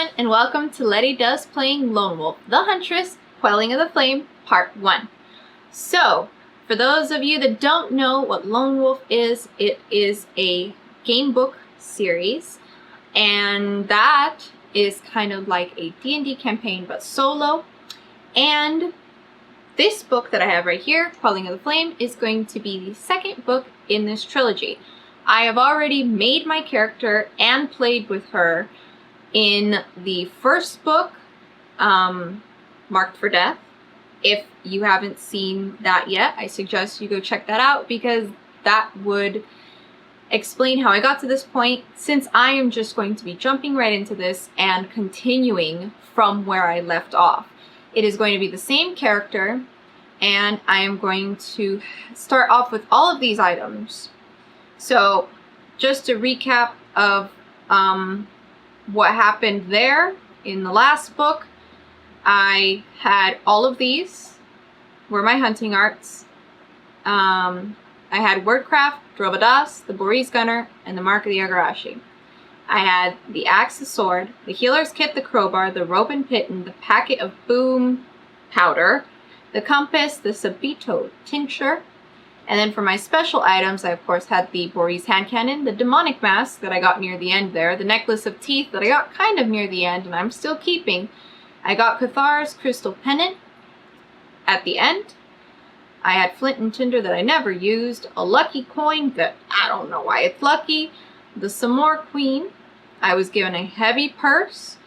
everyone, and welcome to Lety Does Playing Lone Wolf, the Huntress, Quelling of the Flame, Part 1. So, for those of you that don't know what Lone Wolf is, it is a game book series, and that is kind of like a D&D campaign, but solo. And this book that I have right here, Quelling of the Flame, is going to be the second book in this trilogy. I have already made my character and played with her in the first book, Marked for Death. If you haven't seen that yet, I suggest you go check that out because that would explain how I got to this point, since I am just going to be jumping right into this and continuing from where I left off. It is going to be the same character, and I am going to start off with all of these items. So, just a recap of what happened there in the last book. I had all of these were my hunting arts. I had Wordcraft, Drovadas, the Boris Gunner, and the Mark of the Agarashi. I had the axe, the sword, the healer's kit, the crowbar, the rope and pitten, the packet of boom powder, the compass, the Sabito tincture. And then for my special items, I of course had the Boris hand cannon, the demonic mask that I got near the end there, the necklace of teeth that I got kind of near the end and I'm still keeping. I got Cathar's crystal pendant at the end. I had flint and tinder that I never used, a lucky coin that I don't know why it's lucky, the Samor queen. I was given a heavy purse,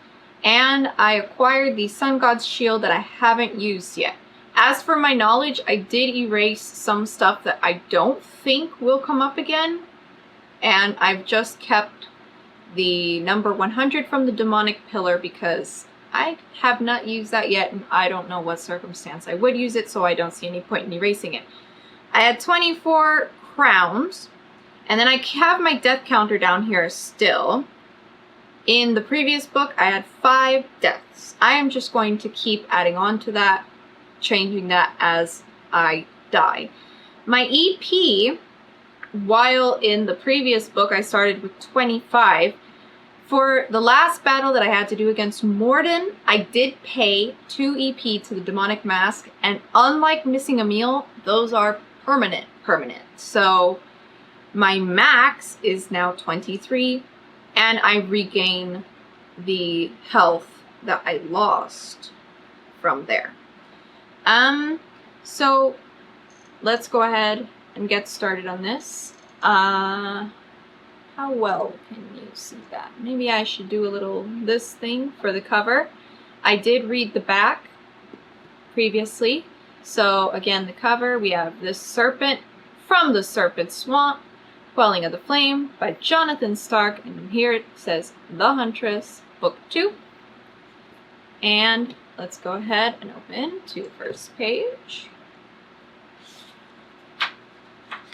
and I acquired the sun god's shield that I haven't used yet. As for my knowledge, I did erase some stuff that I don't think will come up again, and I've just kept the number 100 from the demonic pillar because I have not used that yet, and I don't know what circumstance I would use it, so I don't see any point in erasing it. I had 24 crowns, and then I have my death counter down here still. In the previous book, I had 5 deaths. I am just going to keep adding on to that, changing that as I die. My EP, while in the previous book I started with 25, for the last battle that I had to do against Morden, I did pay 2 EP to the demonic mask, and unlike missing a meal, those are permanent. So my max is now 23, and I regain the health that I lost from there. So let's go ahead and get started on this. How well can you see that? Maybe I should do a little this thing for the cover. I did read the back previously. So again, the cover, we have this serpent from the Serpent Swamp, Quelling of the Flame by Jonathan Stark, and here it says The Huntress, Book 2. And let's go ahead and open to the first page.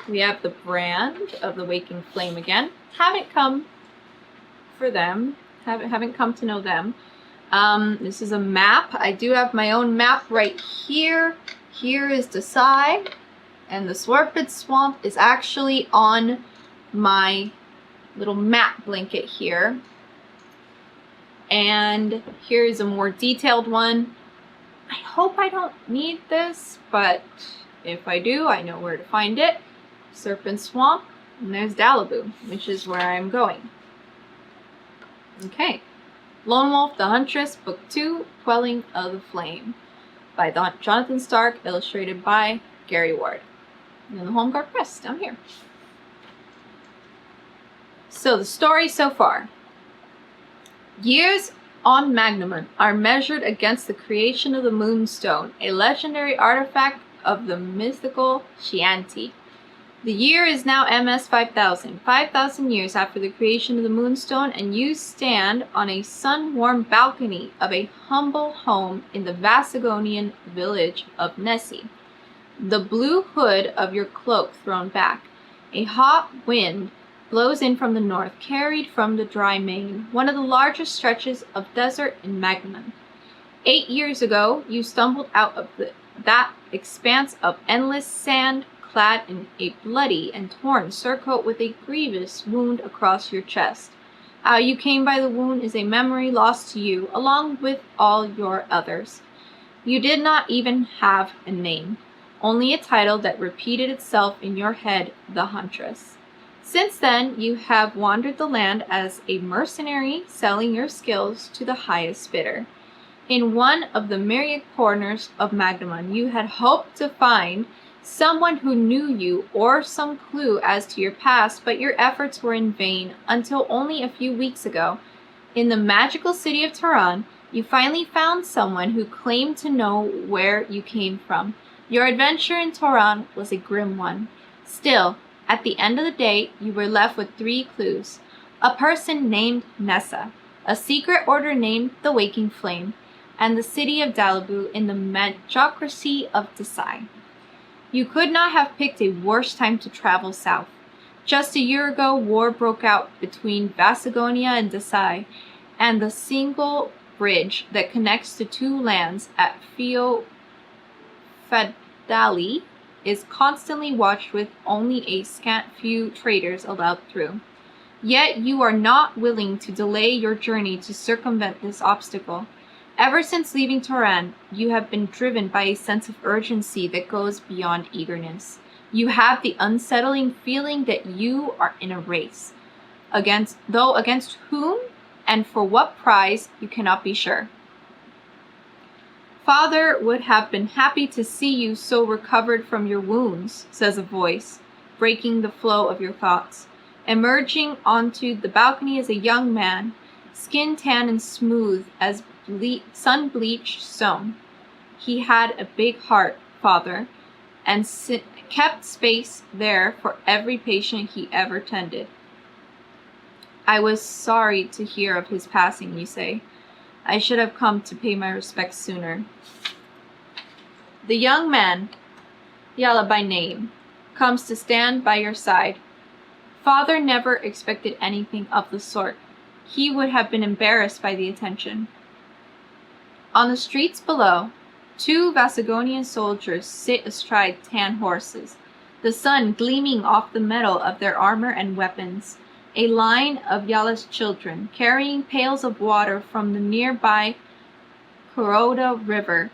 We have the brand of the Waking Flame again. Haven't come for them. Haven't come to know them. This is a map. I do have my own map right here. Here is Desai. And the Serpent Swamp is actually on my little map blanket here. And here is a more detailed one. I hope I don't need this, but if I do, I know where to find it. Serpent Swamp, and there's Dalobu, which is where I'm going. Okay. Lone Wolf, the Huntress, Book 2, Quelling of the Flame, by Jonathan Stark, illustrated by Gary Ward. And then the Home Guard Press, down here. So the story so far. Years on Magnamon are measured against the creation of the Moonstone, a legendary artifact of the mythical Chianti. The year is now MS 5000, 5,000 years after the creation of the Moonstone, and you stand on a sun-warmed balcony of a humble home in the Vasagonian village of Nessie. The blue hood of your cloak thrown back. A hot wind blows in from the north, carried from the dry main, one of the largest stretches of desert in Magnamon. 8 years ago, you stumbled out of that expanse of endless sand, clad in a bloody and torn surcoat with a grievous wound across your chest. How you came by the wound is a memory lost to you, along with all your others. You did not even have a name, only a title that repeated itself in your head, the Huntress. Since then, you have wandered the land as a mercenary, selling your skills to the highest bidder. In one of the myriad corners of Magdamon, you had hoped to find someone who knew you or some clue as to your past, but your efforts were in vain until only a few weeks ago. In the magical city of Tehran, you finally found someone who claimed to know where you came from. Your adventure in Tehran was a grim one. Still, at the end of the day, you were left with 3 clues. A person named Nessa, a secret order named the Waking Flame, and the city of Dalobu in the magocracy of Desai. You could not have picked a worse time to travel south. Just a year ago, war broke out between Vasagonia and Desai, and the single bridge that connects the 2 lands at Fadali is constantly watched with only a scant few traders allowed through. Yet you are not willing to delay your journey to circumvent this obstacle. Ever since leaving Tehran, you have been driven by a sense of urgency that goes beyond eagerness. You have the unsettling feeling that you are in a race. Against whom and for what prize, you cannot be sure. Father would have been happy to see you so recovered from your wounds, says a voice, breaking the flow of your thoughts. Emerging onto the balcony is a young man, skin tan and smooth as sun-bleached stone. He had a big heart, Father, and kept space there for every patient he ever tended. I was sorry to hear of his passing, you say. I should have come to pay my respects sooner. The young man, Yala by name, comes to stand by your side. Father never expected anything of the sort. He would have been embarrassed by the attention. On the streets below, 2 Vasagonian soldiers sit astride tan horses, the sun gleaming off the metal of their armor and weapons. A line of Yala's children, carrying pails of water from the nearby Kuroda River,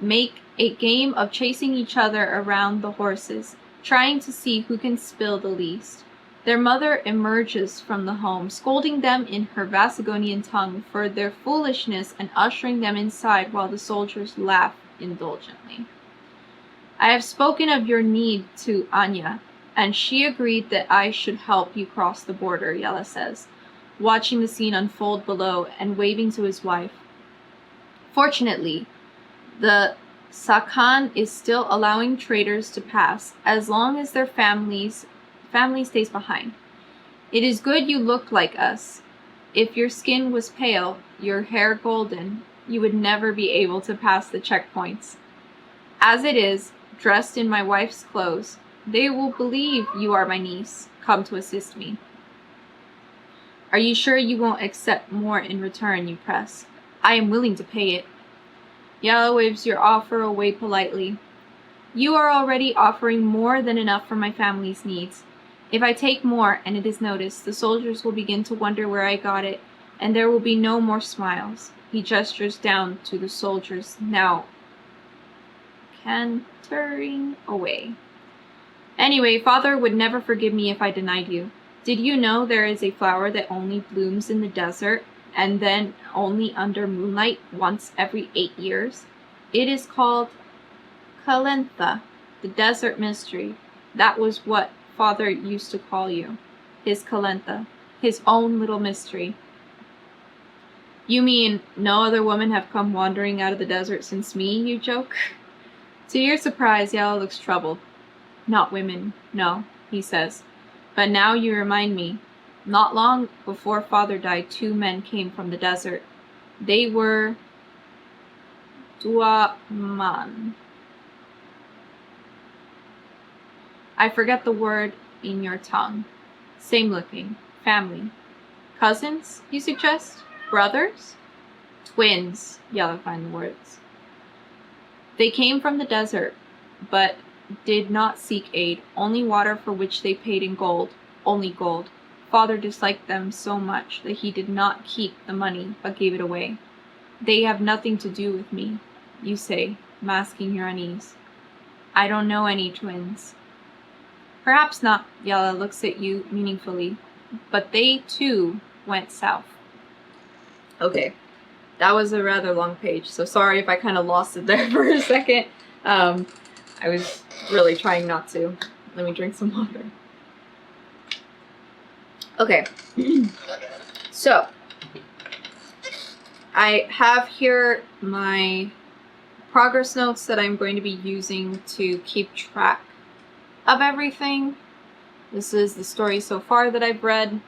make a game of chasing each other around the horses, trying to see who can spill the least. Their mother emerges from the home, scolding them in her Vasagonian tongue for their foolishness and ushering them inside while the soldiers laugh indulgently. I have spoken of your need to Anya, and she agreed that I should help you cross the border, Yala says, watching the scene unfold below and waving to his wife. Fortunately, the Sakan is still allowing traders to pass as long as their family stays behind. It is good you looked like us. If your skin was pale, your hair golden, you would never be able to pass the checkpoints. As it is, dressed in my wife's clothes, they will believe you are my niece, come to assist me. Are you sure you won't accept more in return, you press? I am willing to pay it. Yala waves your offer away politely. You are already offering more than enough for my family's needs. If I take more and it is noticed, the soldiers will begin to wonder where I got it, and there will be no more smiles. He gestures down to the soldiers, now cantering away. Anyway, Father would never forgive me if I denied you. Did you know there is a flower that only blooms in the desert and then only under moonlight once every 8 years? It is called Calentha, the desert mystery. That was what Father used to call you. His Calentha, his own little mystery. You mean no other women have come wandering out of the desert since me, you joke? To your surprise, Yala looks troubled. Not women, no, he says. But now you remind me. Not long before Father died, 2 men came from the desert. They were Duaman. I forget the word in your tongue. Same looking. Family. Cousins, you suggest? Brothers? Twins, Yala find the words. They came from the desert, but did not seek aid, only water for which they paid in gold, only gold. father disliked them so much that he did not keep the money but gave it away. They have nothing to do with me, you say, masking your unease. I don't know any twins. Perhaps not, Yella looks at you meaningfully, but they too went south. Okay, that was a rather long page, so sorry if I kind of lost it there for a second. I was really trying not to. Let me drink some water. Okay, so I have here my progress notes that I'm going to be using to keep track of everything. This is the story so far that I've read.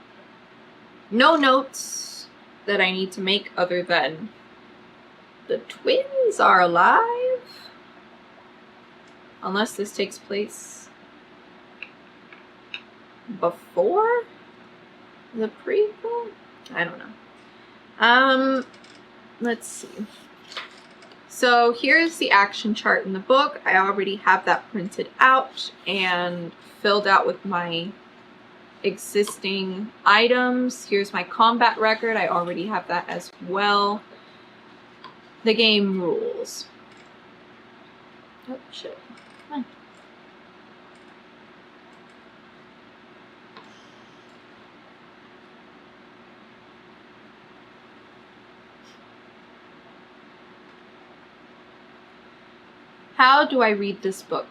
No notes that I need to make other than the twins are alive. Unless this takes place before the prequel? I don't know. Let's see. So here's the action chart in the book. I already have that printed out and filled out with my existing items. Here's my combat record. I already have that as well. The game rules. Oh, shit. Come on. How do I read this book?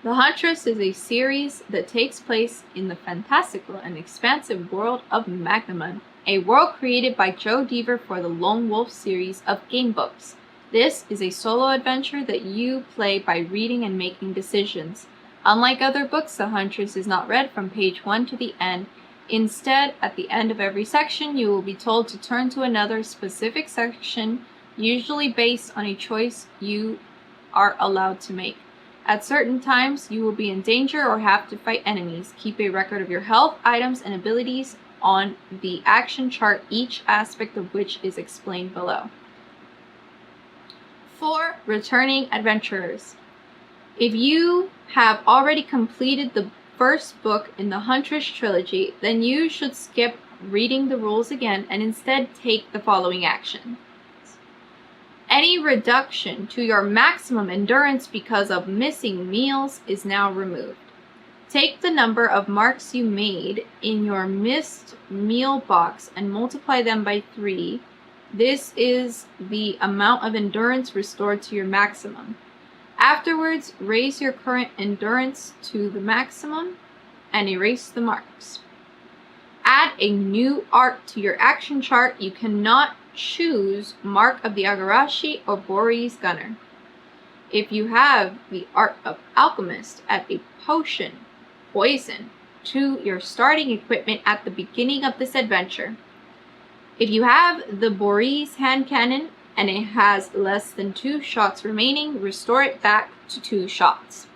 The Huntress is a series that takes place in the fantastical and expansive world of Magnamon, a world created by Joe Deaver for the Lone Wolf series of game books. This is a solo adventure that you play by reading and making decisions. Unlike other books, The Huntress is not read from page 1 to the end. Instead, at the end of every section, you will be told to turn to another specific section, usually based on a choice you are allowed to make. At certain times, you will be in danger or have to fight enemies. Keep a record of your health, items, and abilities on the action chart, each aspect of which is explained below. For returning adventurers, if you have already completed the first book in the Huntress trilogy, then you should skip reading the rules again and instead take the following action. Any reduction to your maximum endurance because of missing meals is now removed. Take the number of marks you made in your missed meal box and multiply them by 3. This is the amount of endurance restored to your maximum. Afterwards, raise your current endurance to the maximum and erase the marks. Add a new art to your action chart. You cannot choose Mark of the Agarashi or Boreas Gunner. If you have the Art of Alchemist, add a potion, poison, to your starting equipment at the beginning of this adventure. If you have the Boreas hand cannon and it has less than 2 shots remaining, restore it back to 2 shots.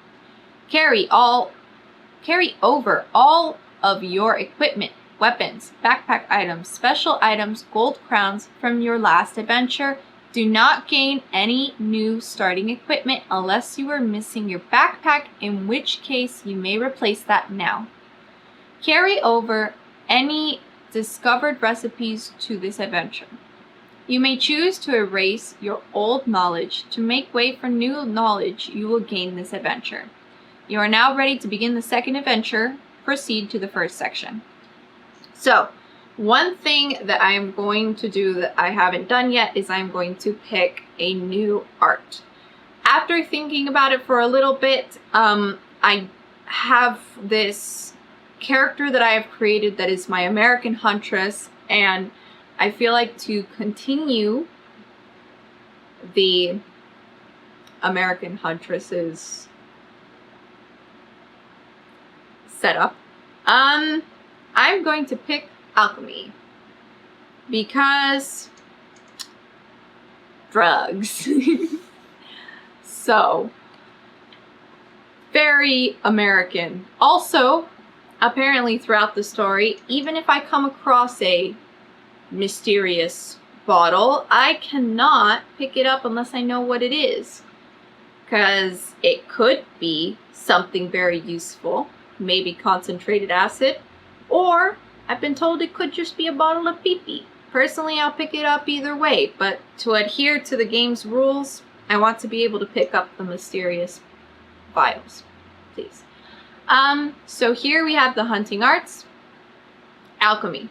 Carry over all of your equipment, weapons, backpack items, special items, gold crowns from your last adventure. Do not gain any new starting equipment unless you are missing your backpack, in which case you may replace that now. Carry over any discovered recipes to this adventure. You may choose to erase your old knowledge to make way for new knowledge you will gain this adventure. You are now ready to begin the second adventure. Proceed to the first section. So, one thing that I'm going to do that I haven't done yet is I'm going to pick a new art. After thinking about it for a little bit, I have this character that I have created that is my American Huntress, and I feel like to continue the American Huntress's setup, I'm going to pick alchemy because drugs. So, very American. Also, apparently throughout the story, even if I come across a mysterious bottle, I cannot pick it up unless I know what it is, because it could be something very useful, maybe concentrated acid, or I've been told it could just be a bottle of pee-pee. Personally, I'll pick it up either way, but to adhere to the game's rules, I want to be able to pick up the mysterious vials, please. So here we have the hunting arts. Alchemy.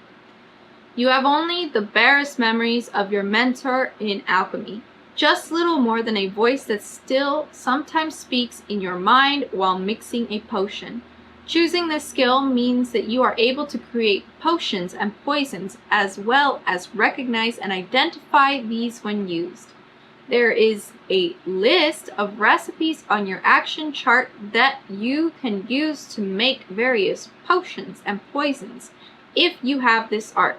You have only the barest memories of your mentor in alchemy. Just little more than a voice that still sometimes speaks in your mind while mixing a potion. Choosing this skill means that you are able to create potions and poisons as well as recognize and identify these when used. There is a list of recipes on your action chart that you can use to make various potions and poisons if you have this art.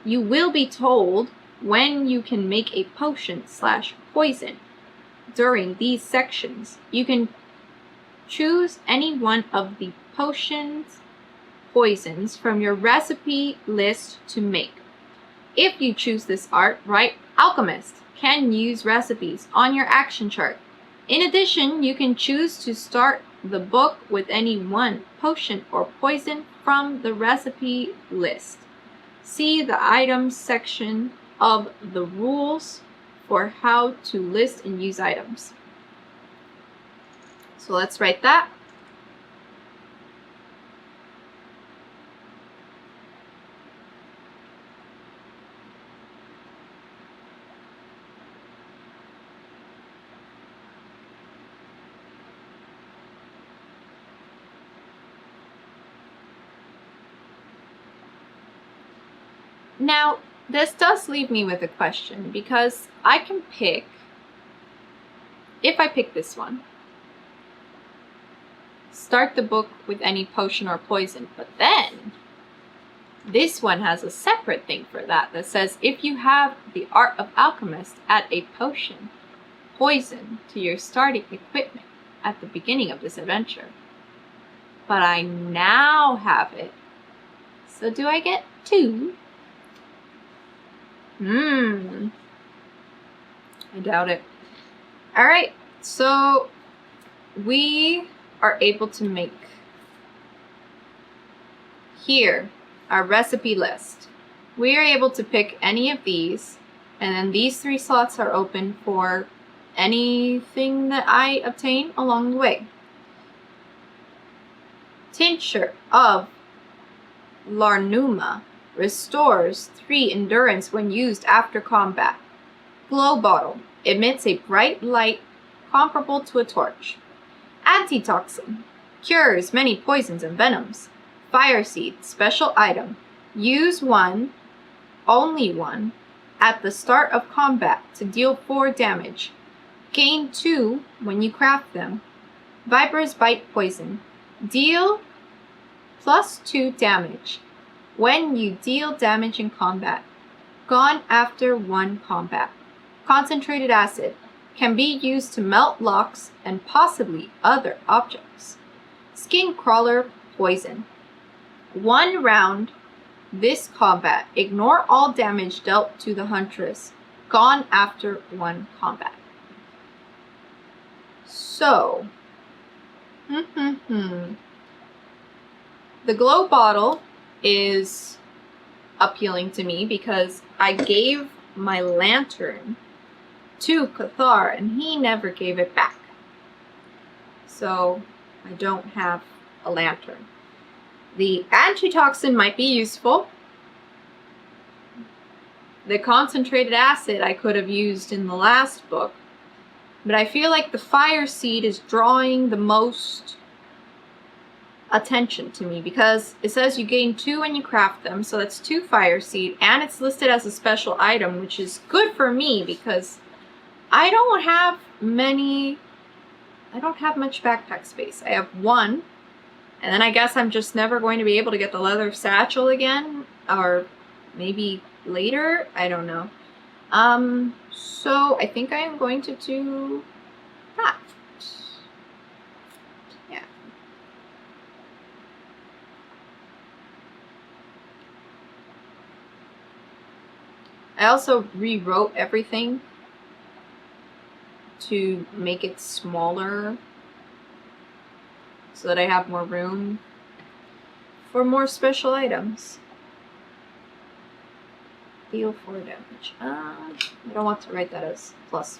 You will be told when you can make a potion/poison. During these sections, you can choose any one of the potions, poisons from your recipe list to make. If you choose this art, right, Alchemist can use recipes on your action chart. In addition, you can choose to start the book with any one potion or poison from the recipe list. See the items section of the rules for how to list and use items. So let's write that. Now, this does leave me with a question, because I can pick, if I pick this one, start the book with any potion or poison, but then this one has a separate thing for that says if you have the art of alchemist, add a potion, poison to your starting equipment at the beginning of this adventure. But I now have it. So do I get 2? I doubt it. Alright, so we are able to make here our recipe list. We are able to pick any of these, and then these 3 slots are open for anything that I obtain along the way. Tincture of Larnuma restores 3 endurance when used after combat. Glow bottle emits a bright light comparable to a torch. Antitoxin cures many poisons and venoms. Fire seed special item. Use one, only one, at the start of combat to deal 4 damage. Gain 2 when you craft them. Viper's bite poison. Deal +2 damage when you deal damage in combat. Gone after 1 combat. Concentrated acid can be used to melt locks and possibly other objects. Skin crawler poison. 1 round this combat. Ignore all damage dealt to the Huntress. Gone after 1 combat. So, the glow bottle is appealing to me because I gave my lantern to Cathar and he never gave it back. So I don't have a lantern. The antitoxin might be useful. The concentrated acid I could have used in the last book, but I feel like the fire seed is drawing the most attention to me because it says you gain 2 when you craft them, so that's 2 fire seed, and it's listed as a special item, which is good for me because I don't have much backpack space. I have 1, and then I guess I'm just never going to be able to get the leather satchel again, or maybe later, I don't know. So I think I am going to do that. Yeah. I also rewrote everything to make it smaller so that I have more room for more special items. Deal 4 damage. I don't want to write that as +4.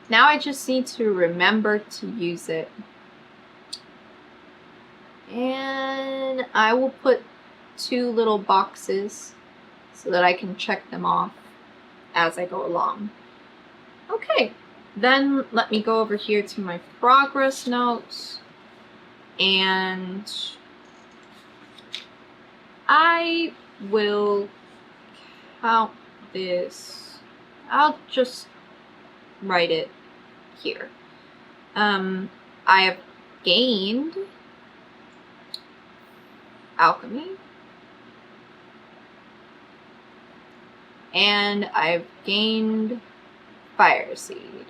Now I just need to remember to use it. And I will put 2 little boxes so that I can check them off as I go along. Okay, then let me go over here to my progress notes, and I will count this. I'll just write it here. I have gained alchemy, and I've gained fire seed.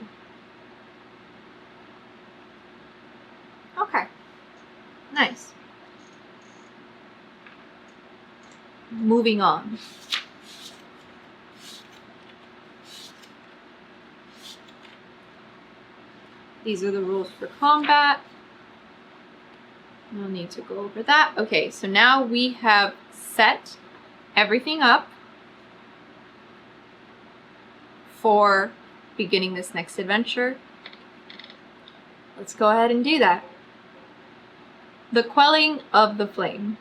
Okay, nice. Moving on. These are the rules for combat. No need to go over that. Okay, so now we have set everything up for beginning this next adventure. Let's go ahead and do that. The quelling of the flame.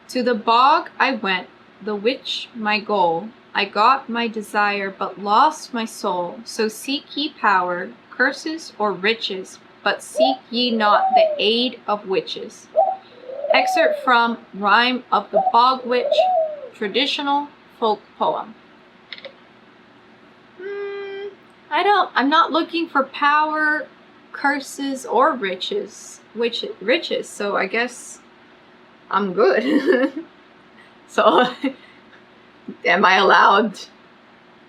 To the bog I went, the witch my goal. I got my desire, but lost my soul. So seek ye power, curses, or riches, but seek ye not the aid of witches. Excerpt from Rhyme of the Bog Witch, traditional folk poem. I'm not looking for power, curses, or riches. Riches, so I guess I'm good. So, am I allowed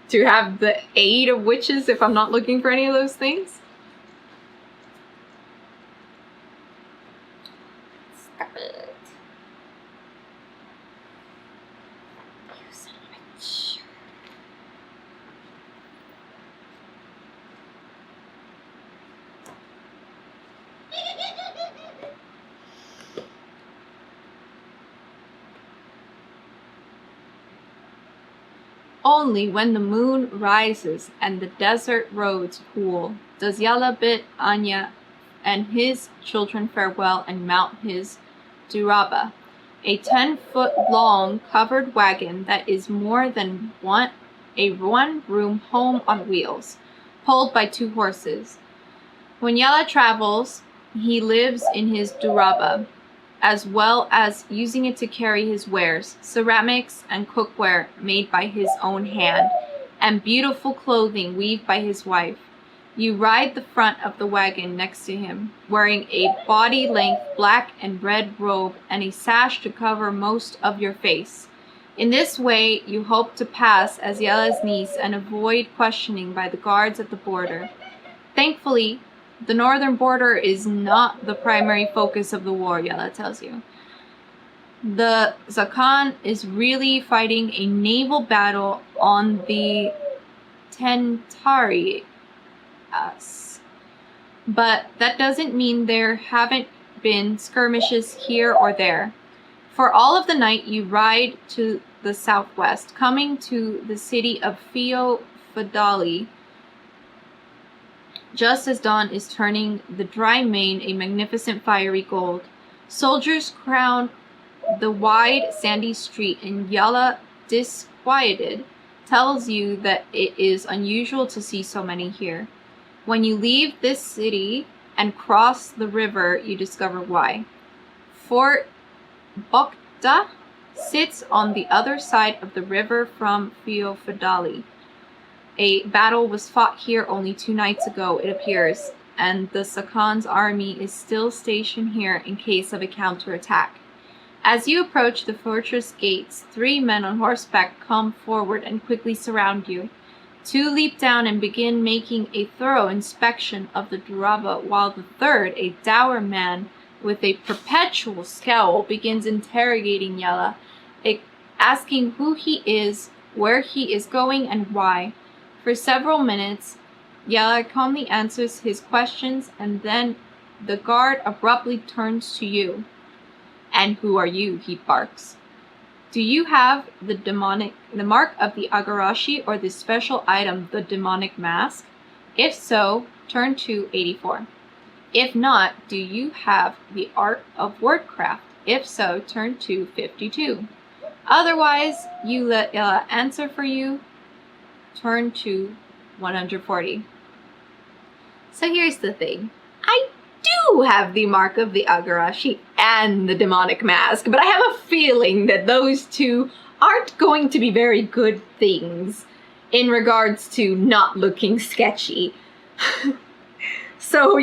to have the aid of witches if I'm not looking for any of those things? Stop it. You son of a bitch. Only when the moon rises and the desert roads cool does Yala bid Anya and his children farewell and mount his duraba, a 10-foot long covered wagon that is more than a one-room home on wheels, pulled by 2 horses. When Yala travels, he lives in his duraba, as well as using it to carry his wares, ceramics and cookware made by his own hand, and beautiful clothing weaved by his wife. You ride the front of the wagon next to him, wearing a body-length black and red robe and a sash to cover most of your face. In this way, you hope to pass as Yala's niece and avoid questioning by the guards at the border. Thankfully, the northern border is not the primary focus of the war, Yala tells you. The Zakan is really fighting a naval battle on the Tentari. But that doesn't mean there haven't been skirmishes here or there. For all of the night, you ride to the southwest, coming to the city of Fio Fadali, just as dawn is turning the dry main a magnificent fiery gold. Soldiers crowd the wide sandy street, and Yala, disquieted, tells you that it is unusual to see so many here. When you leave this city and cross the river, you discover why. Fort Bokta sits on the other side of the river from Fio Fadali. A battle was fought here only 2 nights ago, it appears, and the Sakan's army is still stationed here in case of a counterattack. As you approach the fortress gates, 3 men on horseback come forward and quickly surround you. 2 leap down and begin making a thorough inspection of the duraba, while the third, a dour man, with a perpetual scowl, begins interrogating Yella, asking who he is, where he is going, and why. For several minutes, Yella calmly answers his questions, and then the guard abruptly turns to you. "And who are you?" he barks. "Do you have the mark of the Agarashi, or the special item, the demonic mask? If so, turn to 84. If not, do you have the art of wordcraft? If so, turn to 52. Otherwise, you let Yella answer for you. Turn to 140. So here's the thing. I do have the mark of the Agarashi and the demonic mask, but I have a feeling that those two aren't going to be very good things in regards to not looking sketchy. So,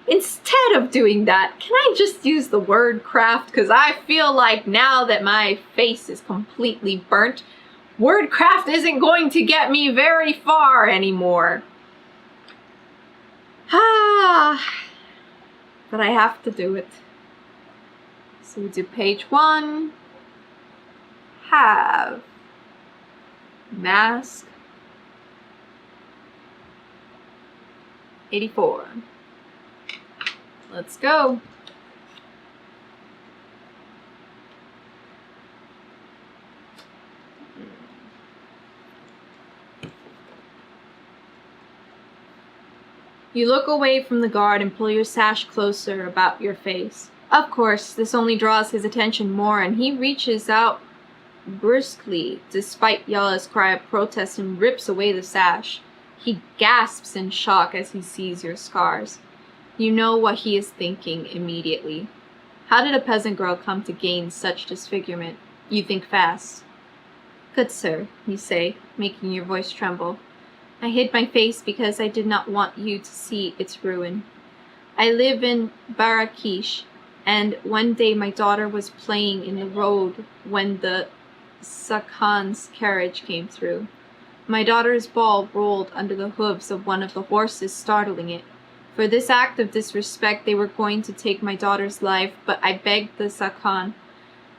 instead of doing that, can I just use the word craft? Because I feel like now that my face is completely burnt, wordcraft isn't going to get me very far anymore. But I have to do it. So we do page 1. Have. Mask. 84. Let's go. You look away from the guard and pull your sash closer about your face. Of course, this only draws his attention more, and he reaches out briskly, despite Yella's cry of protest, and rips away the sash. He gasps in shock as he sees your scars. You know what he is thinking immediately. How did a peasant girl come to gain such disfigurement? You think fast. Good sir, you say, making your voice tremble. I hid my face because I did not want you to see its ruin. I live in Barakish, and one day my daughter was playing in the road when the Sakhan's carriage came through. My daughter's ball rolled under the hooves of one of the horses, startling it. For this act of disrespect, they were going to take my daughter's life, but I begged the Sakhan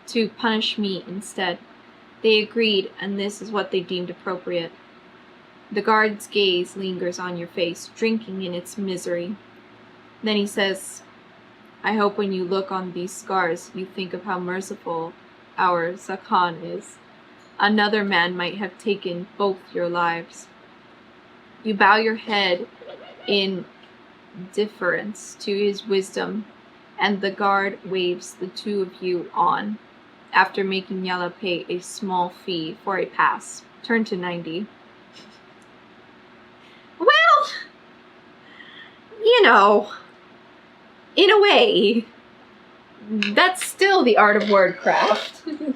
to punish me instead. They agreed, and this is what they deemed appropriate. The guard's gaze lingers on your face, drinking in its misery. Then he says, I hope when you look on these scars, you think of how merciful our Sakhan is. Another man might have taken both your lives. You bow your head in deference to his wisdom, and the guard waves the two of you on, after making Yella pay a small fee for a pass. Turn to 90. Well, in a way, that's still the art of wordcraft.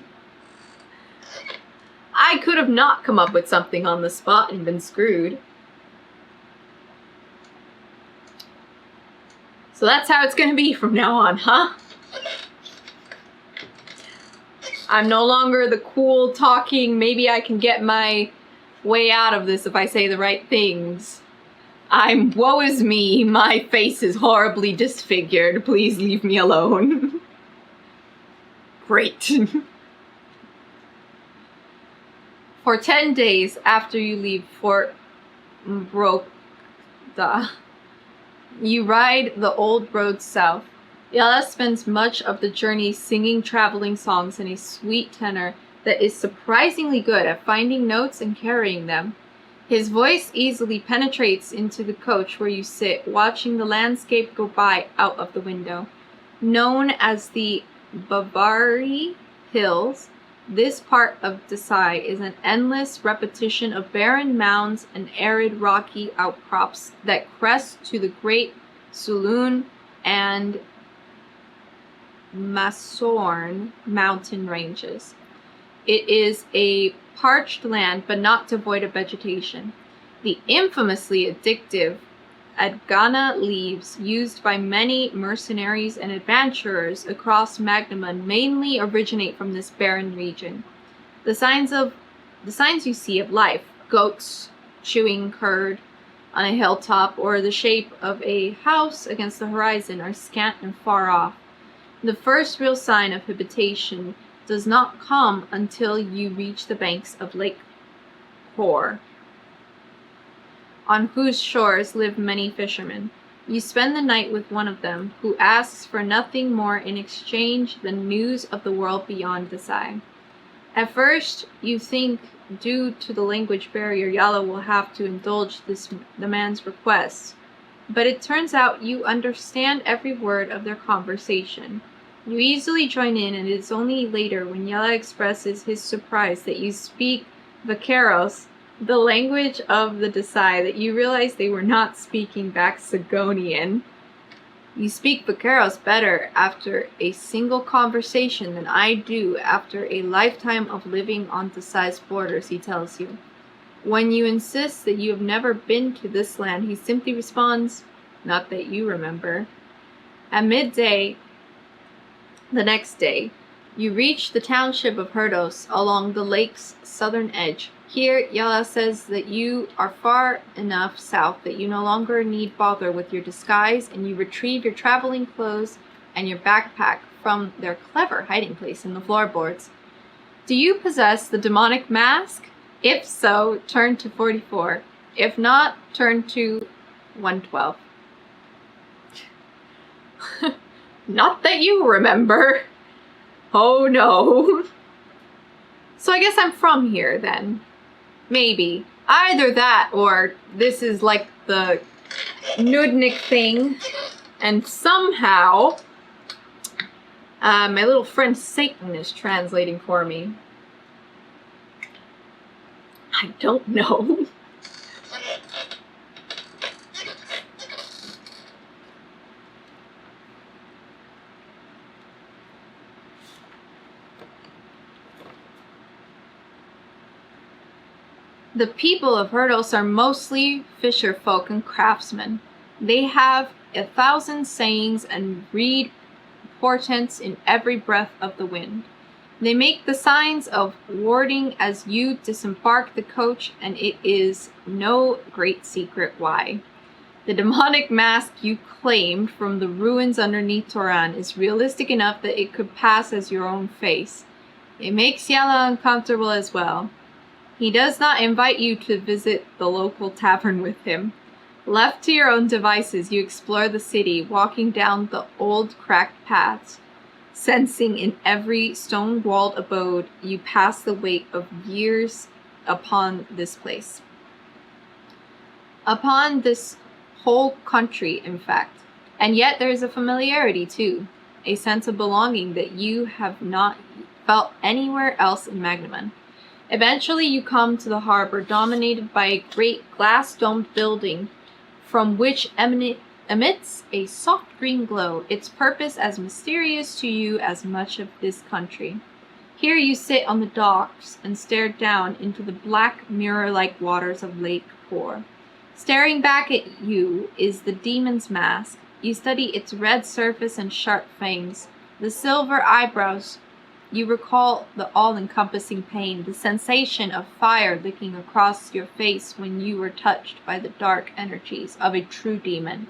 I could have not come up with something on the spot and been screwed. So that's how it's going to be from now on, huh? I'm no longer the cool talking, maybe I can get my way out of this if I say the right things. I'm woe is me, my face is horribly disfigured, please leave me alone. Great. For 10 days after you leave Fort Mbrokda, you ride the old road south. Yella spends much of the journey singing traveling songs in a sweet tenor that is surprisingly good at finding notes and carrying them. His voice easily penetrates into the coach where you sit, watching the landscape go by out of the window. Known as the Bavari Hills, this part of Desai is an endless repetition of barren mounds and arid rocky outcrops that crest to the great Sulun and Masorn mountain ranges. It is a parched land, but not devoid of vegetation. The infamously addictive Adgana leaves, used by many mercenaries and adventurers across Magnamun, mainly originate from this barren region. The signs you see of life: goats chewing curd on a hilltop or the shape of a house against the horizon are scant and far off. The first real sign of habitation does not come until you reach the banks of Lake Hor, on whose shores live many fishermen. You spend the night with one of them, who asks for nothing more in exchange than news of the world beyond the Sai. At first, you think, due to the language barrier, Yala will have to indulge the man's request, but it turns out you understand every word of their conversation. You easily join in, and it is only later when Yala expresses his surprise that you speak Vaqueros, the language of the Desai, that you realize they were not speaking Baxagonian. You speak Vaqueros better after a single conversation than I do after a lifetime of living on Desai's borders, he tells you. When you insist that you have never been to this land, he simply responds, not that you remember. At midday, the next day, you reach the township of Herdos along the lake's southern edge. Here, Yala says that you are far enough south that you no longer need bother with your disguise, and you retrieve your traveling clothes and your backpack from their clever hiding place in the floorboards. Do you possess the demonic mask? If so, turn to 44. If not, turn to 112. Not that you remember. Oh no. So I guess I'm from here then. Maybe. Either that or this is like the Nudnik thing. And somehow my little friend Satan is translating for me. I don't know. The people of Herdos are mostly fisher folk and craftsmen. They have 1,000 sayings and read portents in every breath of the wind. They make the signs of warding as you disembark the coach, and it is no great secret why. The demonic mask you claimed from the ruins underneath Toran is realistic enough that it could pass as your own face. It makes Yala uncomfortable as well. He does not invite you to visit the local tavern with him. Left to your own devices, you explore the city, walking down the old cracked paths. Sensing in every stone-walled abode, you pass the weight of years upon this place. Upon this whole country, in fact. And yet there is a familiarity, too. A sense of belonging that you have not felt anywhere else in Magnaman. Eventually you come to the harbor, dominated by a great glass-domed building from which emits a soft green glow, its purpose as mysterious to you as much of this country. Here you sit on the docks and stare down into the black mirror-like waters of Lake Hor. Staring back at you is the demon's mask. You study its red surface and sharp fangs, the silver eyebrows. You recall the all-encompassing pain, the sensation of fire licking across your face when you were touched by the dark energies of a true demon.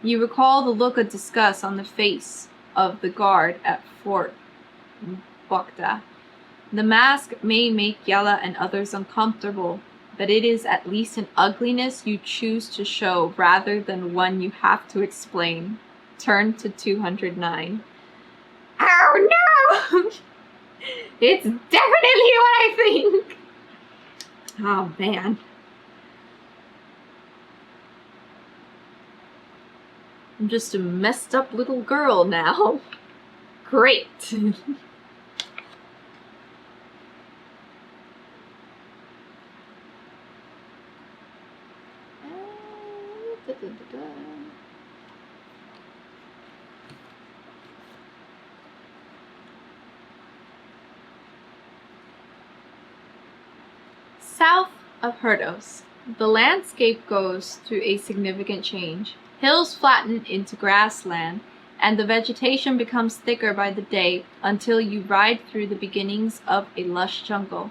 You recall the look of disgust on the face of the guard at Fort Bokta. The mask may make Yala and others uncomfortable, but it is at least an ugliness you choose to show rather than one you have to explain. Turn to 209. Oh no! It's definitely what I think! Oh man. I'm just a messed up little girl now. Great! South of Herdos, the landscape goes through a significant change. Hills flatten into grassland, and the vegetation becomes thicker by the day until you ride through the beginnings of a lush jungle.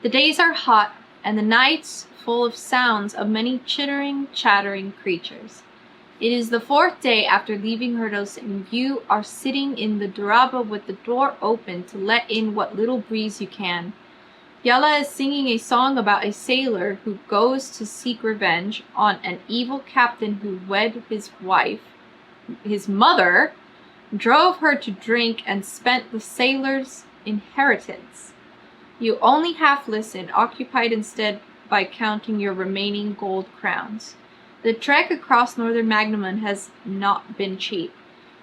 The days are hot, and the nights full of sounds of many chittering, chattering creatures. It is the 4th day after leaving Herdos, and you are sitting in the Daraba with the door open to let in what little breeze you can. Yala is singing a song about a sailor who goes to seek revenge on an evil captain who wed his wife. His mother drove her to drink and spent the sailor's inheritance. You only half listen, occupied instead by counting your remaining gold crowns. The trek across northern Magnemon has not been cheap.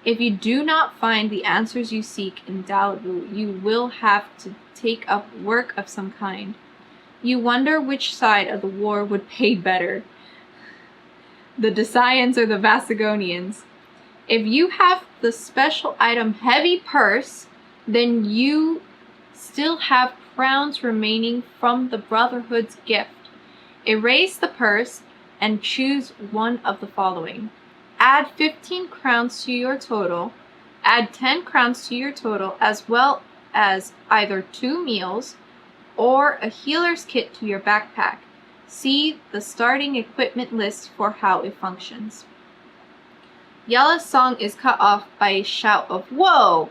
If you do not find the answers you seek in Dalobu, you will have to take up work of some kind. You wonder which side of the war would pay better, the Desians or the Vasagonians. If you have the special item Heavy Purse, then you still have crowns remaining from the Brotherhood's gift. Erase the purse and choose one of the following. Add 15 crowns to your total. Add 10 crowns to your total, as well as either 2 meals or a healer's kit to your backpack. See the starting equipment list for how it functions. Yala's song is cut off by a shout of "Whoa!"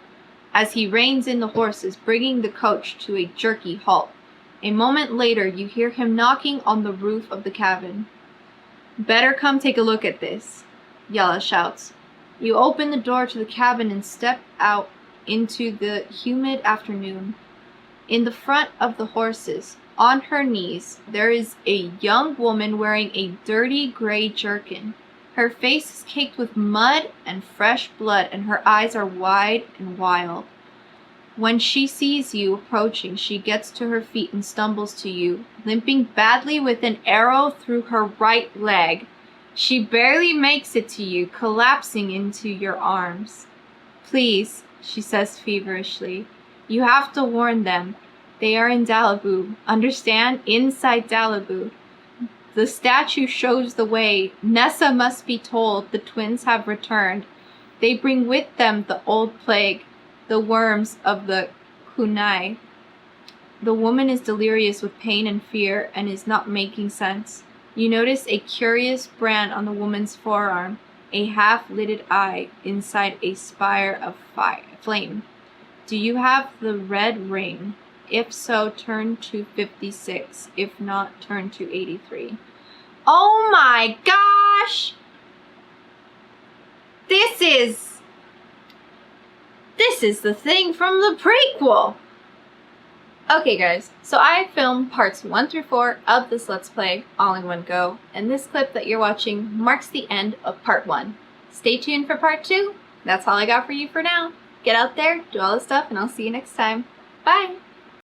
as he reins in the horses, bringing the coach to a jerky halt. A moment later, you hear him knocking on the roof of the cabin. "Better come take a look at this," Yala shouts. You open the door to the cabin and step out into the humid afternoon. In the front of the horses, on her knees, there is a young woman wearing a dirty gray jerkin. Her face is caked with mud and fresh blood, and her eyes are wide and wild. When she sees you approaching, she gets to her feet and stumbles to you, limping badly with an arrow through her right leg. She barely makes it to you, collapsing into your arms. "Please," she says feverishly, "you have to warn them. They are in Dalobu. Understand? Inside Dalobu. The statue shows the way. Nessa must be told the twins have returned. They bring with them the old plague, the worms of the kunai." The woman is delirious with pain and fear and is not making sense. You notice a curious brand on the woman's forearm, a half-lidded eye inside a spire of flame. Do you have the red ring? If so, turn to 56. If not, turn to 83. Oh my gosh! This is the thing from the prequel! Okay guys, so I filmed parts 1 through 4 of this Let's Play all in one go, and this clip that you're watching marks the end of part 1. Stay tuned for part 2. That's all I got for you for now. Get out there, do all the stuff, and I'll see you next time. Bye!